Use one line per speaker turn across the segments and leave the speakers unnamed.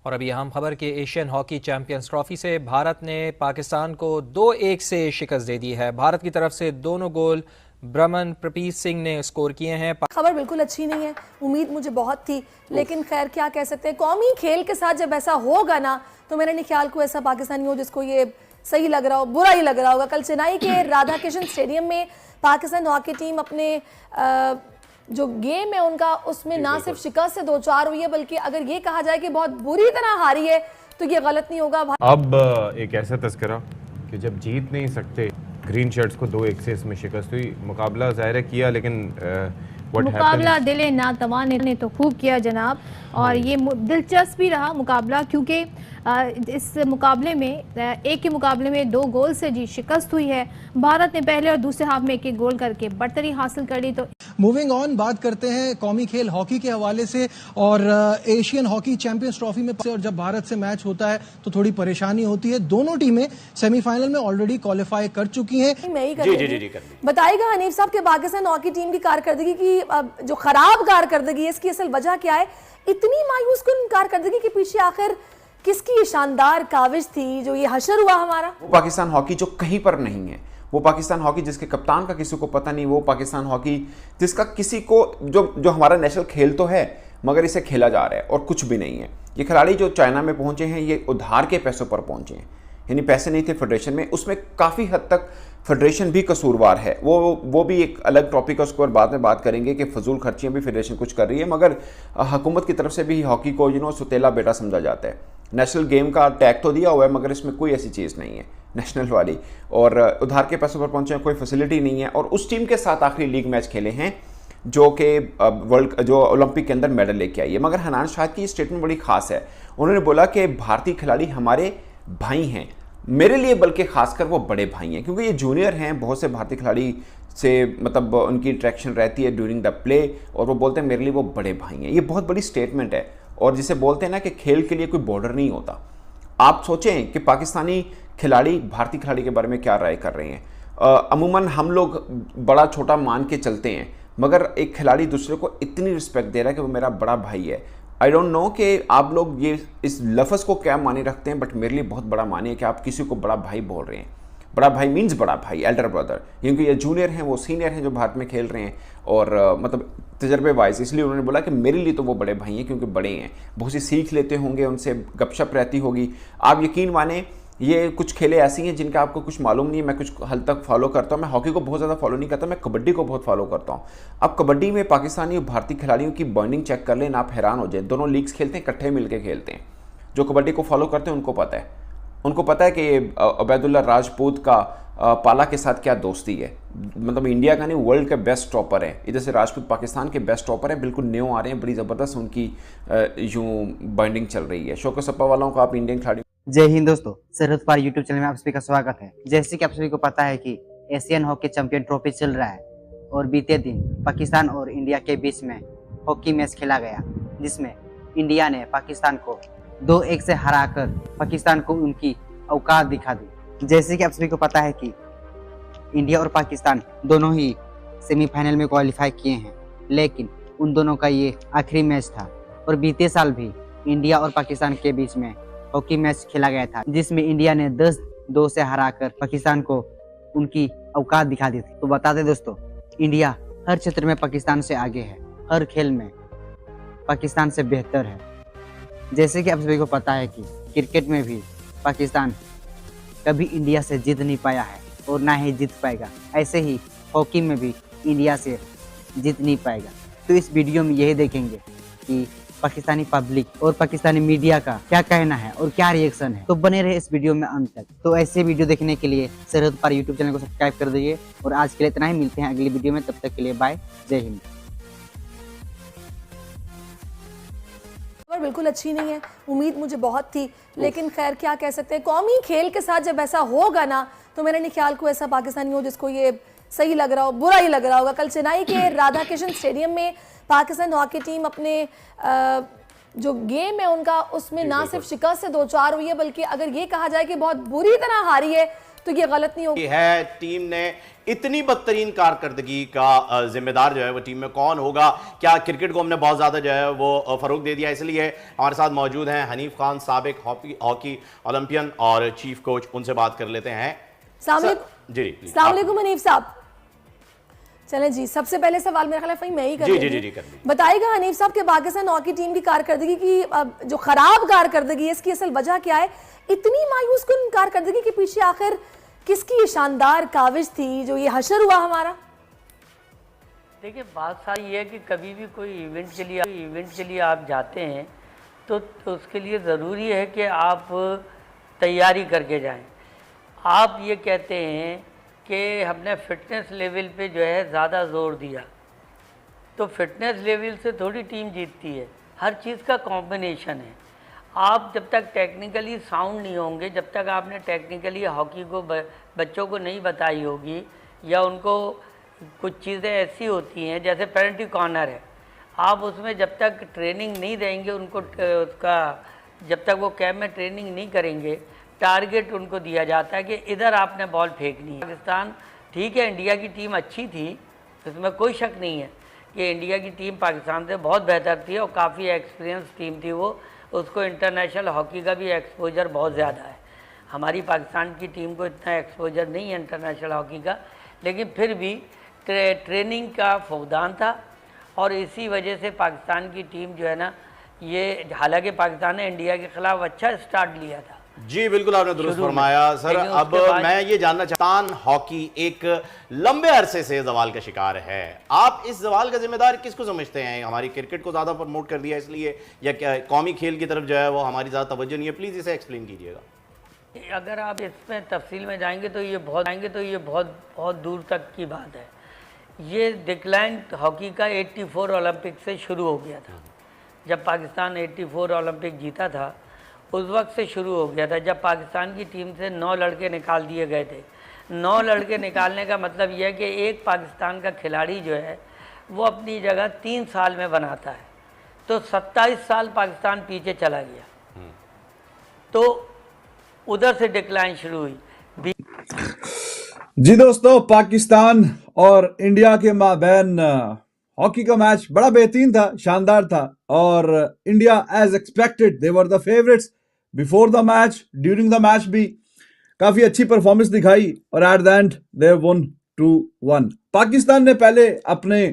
और अभी अहम खबर कि एशियन हॉकी चैंपियंस ट्रॉफी से भारत ने पाकिस्तान को 2-1 से शिकस्त दे दी है। भारत की तरफ से दोनों गोल ब्रमन प्रपीत सिंह ने स्कोर किए हैं।
खबर बिल्कुल अच्छी नहीं है, उम्मीद मुझे बहुत थी, लेकिन खैर क्या कह सकते हैं। कौमी खेल के साथ जब ऐसा होगा ना, तो मेरे नहीं ख्याल को ऐसा पाकिस्तानी हो जिसको ये सही लग रहा हो, बुरा ही लग रहा होगा। कल चेन्नई के राधा कृष्ण स्टेडियम में पाकिस्तान हॉकी टीम अपने जो गेम है उनका, उसमें ना सिर्फ शिकस्त से 2-4 हुई है, बल्कि अगर ये कहा जाए कि बहुत बुरी तरह हारी है तो ये गलत नहीं होगा।
अब एक ऐसा तस्करा कि जब जीत नहीं सकते, ग्रीन शर्ट्स को 2-1 से इसमें शिकस्त हुई। मुकाबला ज़ाहिर है किया, लेकिन
मुकाबला दिले नातवान ने तो खूब किया जनाब, और ये दिलचस्प भी रहा मुकाबला, क्योंकि इस मुकाबले में एक के मुकाबले में 2 गोल से जी शिकस्त हुई है। भारत ने पहले और दूसरे हाफ में 1-1 गोल करके बढ़तरी हासिल कर ली। तो
मूविंग ऑन बात करते हैं कौमी खेल हॉकी के हवाले से, और एशियन हॉकी चैंपियंस ट्रॉफी में और जब भारत से मैच होता है तो थोड़ी परेशानी होती है। दोनों टीमें सेमीफाइनल में ऑलरेडी क्वालिफाई कर चुकी हैं।
जी, बताइएगा हनीफ साहब के पाकिस्तान हॉकी टीम की कारकर्दगी की जो खराब कारकर्दगी है, इसकी असल वजह क्या है? इतनी मायूस कुन कारकर्दगी के पीछे आखिर किसकी ये शानदार काविश थी जो ये हशर हुआ हमारा?
वो पाकिस्तान हॉकी जो कहीं पर नहीं है, वो पाकिस्तान हॉकी जिसके कप्तान का किसी को पता नहीं, वो पाकिस्तान हॉकी जिसका किसी को जो हमारा नेशनल खेल तो है मगर इसे खेला जा रहा है और कुछ भी नहीं है। ये खिलाड़ी जो चाइना में पहुंचे हैं, ये उधार के पैसों पर पहुंचे हैं, यानी पैसे नहीं थे फेडरेशन में। उसमें काफ़ी हद तक फेडरेशन भी कसूरवार है। वो भी एक अलग टॉपिक है, उसके बाद में बात करेंगे कि फजूल खर्चियाँ भी फेडरेशन कुछ कर रही है, मगर हुकूमत की तरफ से भी हॉकी को सुतेला बेटा समझा जाता है। नेशनल गेम का टैग तो दिया हुआ है, मगर इसमें कोई ऐसी चीज़ नहीं है नेशनल वाली, और उधार के पैसों पर पहुंचे हैं, कोई फैसिलिटी नहीं है। और उस टीम के साथ आखिरी लीग मैच खेले हैं जो कि जो ओलंपिक के अंदर मेडल लेके आई है। मगर हनान शाहिद की स्टेटमेंट बड़ी खास है। उन्होंने बोला कि भारतीय खिलाड़ी हमारे भाई हैं, मेरे लिए बल्कि खासकर वो बड़े भाई हैं, क्योंकि ये जूनियर हैं। बहुत से भारतीय खिलाड़ी से मतलब उनकी इंटरेक्शन रहती है ड्यूरिंग द प्ले, और वो बोलते हैं मेरे लिए वो बड़े भाई हैं। ये बहुत बड़ी स्टेटमेंट है, और जिसे बोलते हैं ना कि खेल के लिए कोई बॉर्डर नहीं होता। आप सोचें कि पाकिस्तानी खिलाड़ी भारतीय खिलाड़ी के बारे में क्या राय कर रहे हैं। अमूमन हम लोग बड़ा छोटा मान के चलते हैं, मगर एक खिलाड़ी दूसरे को इतनी रिस्पेक्ट दे रहा है कि वो मेरा बड़ा भाई है। आई डोंट नो कि आप लोग ये इस लफ्ज़ को क्या माने रखते हैं, बट मेरे लिए बहुत बड़ा माने है कि आप किसी को बड़ा भाई बोल रहे हैं। बड़ा भाई मीन्स बड़ा भाई, एल्डर ब्रदर, क्योंकि ये जूनियर हैं, वो सीनियर हैं जो भारत में खेल रहे हैं, और मतलब तजर्बे वाइज। इसलिए उन्होंने बोला कि मेरे लिए तो वो बड़े भाई हैं, क्योंकि बड़े हैं, बहुत सी सीख लेते होंगे, उनसे गपशप रहती होगी। आप यकीन माने ये कुछ खेले ऐसी हैं जिनका आपको कुछ मालूम नहीं है। मैं कुछ हद तक फॉलो करता हूँ। मैं हॉकी को बहुत ज़्यादा फॉलो नहीं करता, मैं कबड्डी को बहुत फॉलो करता हूँ। अब कबड्डी में पाकिस्तानी और भारतीय खिलाड़ियों की बॉन्डिंग चेक कर लें, आप हैरान हो जाए। दोनों लीग्स खेलते हैं, इकट्ठे मिलकर खेलते हैं। जो कबड्डी को फॉलो करते हैं उनको पता है कि उबैदुल्ला राजपूत का पाला के साथ क्या दोस्ती है। मतलब इंडिया का नहीं, वर्ल्ड के बेस्ट टॉपर है। इधर से राजपूत पाकिस्तान के बेस्ट टॉपर है, बिल्कुल न्यू आ रहे हैं, बड़ी ज़बरदस्त उनकी यूँ बाइंडिंग चल रही है। शौकत सप्पा वालों का आप इंडियन खिलाड़ी।
जय हिंद दोस्तों, सरहद पार यूट्यूब चैनल में आप सभी का स्वागत है। जैसे कि आप सभी को पता है कि एशियन हॉकी चैंपियन ट्रॉफी चल रहा है, और बीते दिन पाकिस्तान और इंडिया के बीच में हॉकी मैच खेला गया, जिसमें इंडिया ने पाकिस्तान को 2-1 से हराकर पाकिस्तान को उनकी औकात दिखा दी। जैसे कि आप सभी को पता है कि इंडिया और पाकिस्तान दोनों ही सेमीफाइनल में क्वालिफाई किए हैं, लेकिन उन दोनों का ये आखिरी मैच था। और बीते साल भी इंडिया और पाकिस्तान के बीच में हॉकी मैच खेला गया था, जिसमें इंडिया ने 10-2 से हराकर पाकिस्तान को उनकी औकात दिखा दी थी। तो बता दें दोस्तों, इंडिया हर क्षेत्र में पाकिस्तान से आगे है, हर खेल में पाकिस्तान से बेहतर है। जैसे कि आप सभी को पता है कि क्रिकेट में भी पाकिस्तान कभी इंडिया से जीत नहीं पाया है और ना ही जीत पाएगा, ऐसे ही हॉकी में भी इंडिया से जीत नहीं पाएगा। तो इस वीडियो में यही देखेंगे कि पाकिस्तानी पब्लिक और पाकिस्तानी मीडिया का क्या कहना है और क्या रिएक्शन है। तो बने रहे इस वीडियो में अंत तक। तो ऐसे वीडियो देखने के लिए सरहद पार यूट्यूब चैनल को सब्सक्राइब कर दीजिए। और आज के लिए इतना ही, मिलते हैं अगली वीडियो में, तब तक के लिए बाय, जय हिंद।
खबर बिल्कुल अच्छी नहीं है, उम्मीद मुझे बहुत थी, लेकिन खैर क्या कह सकते हैं। कौमी खेल के साथ जब ऐसा होगा ना, तो मेरे नहीं ख्याल को ऐसा पाकिस्तानी हो जिसको ये सही लग रहा हो, बुरा ही लग रहा होगा। कल चेन्नई के राधा कृष्ण स्टेडियम में पाकिस्तान हॉकी टीम अपने जो गेम है उनका उसमें ना सिर्फ शिकस्त से 2-4 हुई है, बल्कि अगर ये कहा जाए कि बहुत बुरी तरह हारी है तो ये गलत नहीं होगी
है। टीम ने इतनी बदतरीन कारकर्दगी का जिम्मेदार जो है वो टीम में कौन होगा? क्या क्रिकेट को हमने बहुत ज्यादा जो है वो फरोग दे दिया? इसलिए हमारे साथ मौजूद हैं हनीफ खान, साबिक हॉकी ओलंपियन और चीफ कोच। उनसे बात कर लेते हैं। जी
अस्सलाम वालेकुम हनीफ साहब। चलें जी, सबसे पहले सवाल मेरा ख्याल है मैं ही करूंगी। बताइएगा हनीफ साहब के पाकिस्तान हॉकी टीम की कारकर्दगी की जो खराब कारकर्दगी है, इसकी असल वजह क्या है? इतनी मायूस कुन कारकर्दगी के पीछे आखिर किसकी ये शानदार काविश थी जो ये हशर हुआ हमारा?
देखिए, बात सारी ये है कि कभी भी कोई इवेंट के लिए आप जाते हैं तो उसके लिए ज़रूरी है कि आप तैयारी करके जाएं। आप ये कहते हैं कि हमने फ़िटनेस लेवल पे जो है ज़्यादा ज़ोर दिया, तो फिटनेस लेवल से थोड़ी टीम जीतती है। हर चीज़ का कॉम्बिनेशन है। आप जब तक टेक्निकली साउंड नहीं होंगे, जब तक आपने टेक्निकली हॉकी को बच्चों को नहीं बताई होगी, या उनको कुछ चीज़ें ऐसी होती हैं जैसे पेनल्टी कॉर्नर है, आप उसमें जब तक ट्रेनिंग नहीं देंगे उनको, उसका जब तक वो कैंप में ट्रेनिंग नहीं करेंगे, टारगेट उनको दिया जाता है कि इधर आपने बॉल फेंकनी है। पाकिस्तान ठीक है, इंडिया की टीम अच्छी थी, इसमें कोई शक नहीं है कि इंडिया की टीम पाकिस्तान से बहुत बेहतर थी और काफ़ी एक्सपीरियंस टीम थी वो। उसको इंटरनेशनल हॉकी का भी एक्सपोजर बहुत ज़्यादा है। हमारी पाकिस्तान की टीम को इतना एक्सपोजर नहीं है इंटरनेशनल हॉकी का, लेकिन फिर भी ट्रेनिंग का फुकदान था और इसी वजह से पाकिस्तान की टीम जो है ना, ये हालांकि पाकिस्तान ने इंडिया के खिलाफ अच्छा स्टार्ट लिया था।
जी बिल्कुल, आपने दुरुस्त फरमाया सर। अब मैं ये जानना चाहता हूं, हॉकी एक लंबे अरसे से जवाल का शिकार है। आप इस जवाल का जिम्मेदार किसको समझते हैं? हमारी क्रिकेट को ज्यादा प्रमोट कर दिया इसलिए, या क्या कौमी खेल की तरफ जो है वो हमारी ज्यादा तवज्जो नहीं है? प्लीज इसे एक्सप्लेन कीजिएगा।
अगर आप इसमें तफसील में जाएंगे तो ये बहुत दूर तक की बात है। ये डिक्लाइन हॉकी का 84 ओलंपिक से शुरू हो गया था। जब पाकिस्तान 84 ओलंपिक जीता था उस वक्त से शुरू हो गया था, जब पाकिस्तान की टीम से 9 लड़के निकाल दिए गए थे। 9 लड़के निकालने का मतलब यह है कि एक पाकिस्तान का खिलाड़ी जो है वो अपनी जगह 3 साल में बनाता है, तो 27 साल पाकिस्तान पीछे चला गया। तो उधर से डिक्लाइन शुरू हुई।
जी दोस्तों, पाकिस्तान और इंडिया के माबैन हॉकी का मैच बड़ा बेहतरीन था, शानदार था, और India as expected they were the favourites before the match, during the match भी काफी अच्छी परफॉर्मेंस दिखाई और at the end they won 2-1। Pakistan ने पहले अपने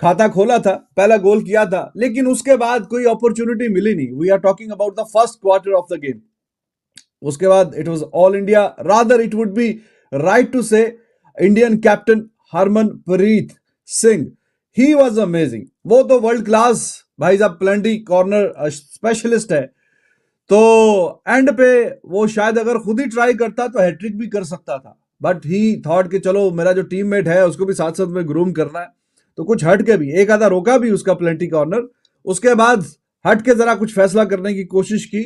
खाता खोला था, पहला गोल किया था, लेकिन उसके बाद कोई अपॉर्चुनिटी मिली नहीं। We are talking about the first quarter of the game. उसके बाद it was all India, rather it would be right to say Indian captain Harmanpreet Singh, he was amazing. वो तो वर्ल्ड क्लास भाई साहब प्लेंटी कॉर्नर स्पेशलिस्ट है। तो and पे वो शायद अगर खुद ही ट्राई करता तो हैट्रिक भी कर सकता था, बट ही थॉट कि चलो मेरा जो टीममेट है उसको भी साथ साथ में ग्रूम करना है, तो कुछ हट के भी एक आधा रोका भी उसका प्लेंटी कॉर्नर। उसके बाद हट के जरा कुछ फैसला करने की कोशिश की।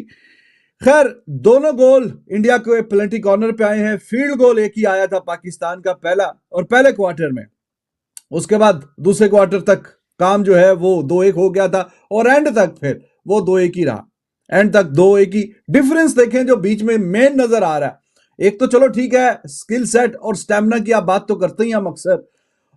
खैर, दोनों गोल इंडिया के प्लेंटी कॉर्नर पे आए हैं। फील्ड गोल एक ही आया था पाकिस्तान का, पहला और पहले क्वार्टर में। उसके बाद दूसरे क्वार्टर तक काम जो है वो 2-1 हो गया था और एंड तक फिर वो 2-1 ही रहा। एंड तक 2-1 ही। डिफरेंस देखें जो बीच में मेन नजर आ रहा है, एक तो चलो ठीक है स्किल सेट और स्टेमिना की आप बात तो करते ही हम अक्सर,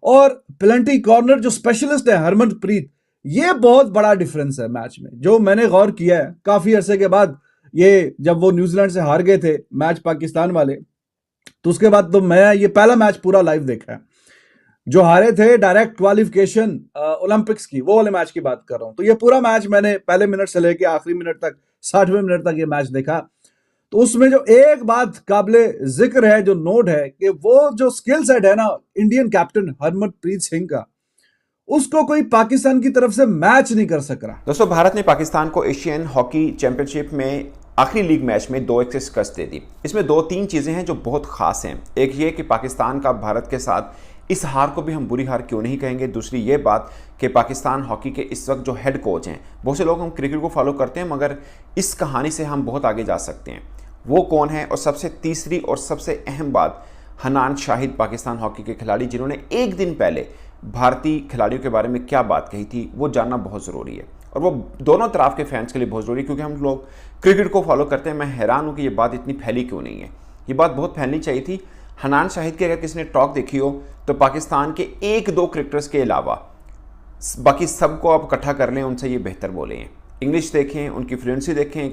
और प्लेंटी कॉर्नर जो स्पेशलिस्ट है हरमनप्रीत, ये बहुत बड़ा डिफरेंस है मैच में। जो मैंने गौर किया है काफी अरसे के बाद, ये जब वो न्यूजीलैंड से हार गए थे मैच पाकिस्तान वाले, तो उसके बाद तो मैं ये पहला मैच पूरा लाइव देखा है। जो हारे थे डायरेक्ट क्वालिफिकेशन ओलंपिक्स की, वो वाले मैच की बात कर रहा हूं। तो ये पूरा मैच मैंने पहले मिनट से लेके आखिरी मिनट तक, 60वें मिनट तक ये मैच देखा। तो उसमें जो एक बात काबिले जिक्र है, जो नोट है, कि वो जो स्किल सेट है ना इंडियन कैप्टन हरमनप्रीत सिंह का, उसको कोई पाकिस्तान की तरफ से मैच नहीं कर सक रहा।
दोस्तों, भारत ने पाकिस्तान को एशियन हॉकी चैंपियनशिप में आखिरी लीग मैच में 2-1 से शिकस्त दे दी। इसमें 2-3 चीजें हैं जो बहुत खास हैं। एक ये कि पाकिस्तान का भारत के साथ इस हार को भी हम बुरी हार क्यों नहीं कहेंगे। दूसरी ये बात कि पाकिस्तान हॉकी के इस वक्त जो हेड कोच हैं, बहुत से लोग हम क्रिकेट को फॉलो करते हैं मगर इस कहानी से हम बहुत आगे जा सकते हैं। वो कौन है? और सबसे तीसरी और सबसे अहम बात, हनान शाहिद पाकिस्तान हॉकी के खिलाड़ी, जिन्होंने एक दिन पहले भारतीय खिलाड़ियों के बारे में क्या बात कही थी, वो जानना बहुत ज़रूरी है। और वो दोनों तरफ के फैंस के लिए बहुत जरूरी है, क्योंकि हम लोग क्रिकेट को फॉलो करते हैं। मैं हैरान हूँ कि ये बात इतनी फैली क्यों नहीं है। ये बात बहुत फैलनी चाहिए थी। हनान शाहिद की अगर किसी ने टॉक देखी हो तो पाकिस्तान के 1-2 क्रिकेटर्स के अलावा बाकी सबको आप इकट्ठा कर लें, उनसे ये बेहतर बोले हैं। इंग्लिश देखें, उनकी फ्लुएंसी देखें,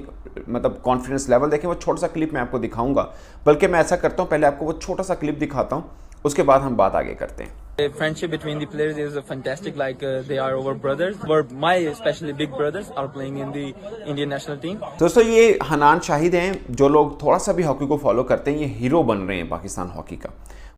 मतलब कॉन्फिडेंस लेवल देखें। वो छोटा सा क्लिप मैं आपको दिखाऊंगा, बल्कि मैं ऐसा करता हूँ पहले आपको वो छोटा सा क्लिप दिखाता हूँ, उसके बाद हम बात आगे करते हैं।
The friendship between the players is fantastic, like they are our brothers. My especially big brothers are playing in the Indian national team.
दोस्तों ये हनान शाहिद हैं, जो लोग थोड़ा सा भी हॉकी को फॉलो करते हैं, ये हीरो बन रहे हैं पाकिस्तान हॉकी का।